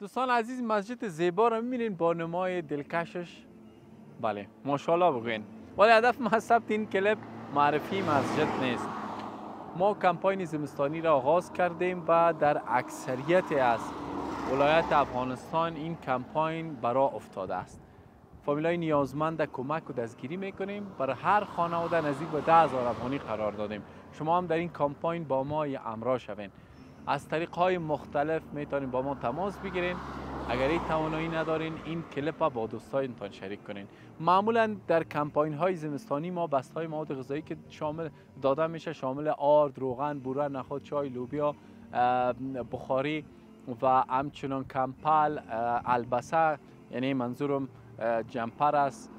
دوستان عزیز، مسجد زیبا رو می‌بینین با نمای دلکشش. بله ماشاءالله بگوین. ولی هدف ما از ثبت این کلیپ معرفی مسجد نیست. ما کمپاین زمستانی را آغاز کردیم و در اکثریت از ولایت افغانستان این کمپاین برا افتاده است. فامیلای نیازمند کمک و دستگیری میکنیم. برای هر خانواده نزدیک به 10,000 افغانی قرار دادیم. شما هم در این کمپاین با ما همراه شوین. از طریق‌های مختلف میتونین با ما تماس بگیرین. اگر این توانایی ندارین این کلیپ با دوستایتان شریک کنین. معمولا در کمپاین های زمستانی ما بسته‌های مواد غذایی که شامل داده میشه شامل آرد، روغن، بوره، نخود، چای، لوبیا، بخاری و همچنان کمپل، البسه، یعنی منظورم جمپر است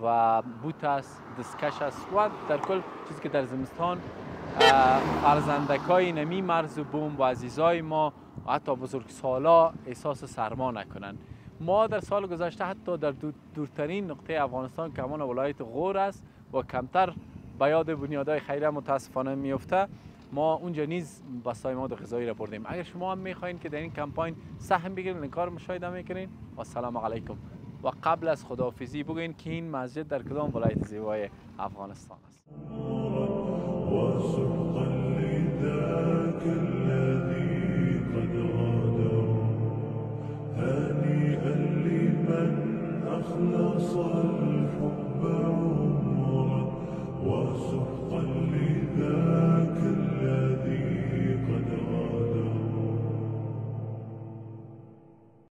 و بوت است، دستکش است و در کل چیزی که در زمستان فرزندکای نمی مرز و بوم و عزیزای ما و حتی بزرگسالا احساس سرما نکنند. ما در سال گذشته حتی در دورترین نقطه افغانستان که همان ولایت غور است و کمتر به یاد بنیادهای خیریه متاسفانه میفته، ما اونجا نیز بسته‌های مواد غذایی را بردیم. اگر شما هم میخواین که در این کمپاین سهم بگیرین این کار مشاهده میکنین. و السلام علیکم. و قبل از خداحافظی بگوین که این مسجد در کدام ولایت زیبای افغانستان است. وسحقا لذاك الذي قد غادر هنيئا لمن أخلص الحب عمره وسحقا لذاك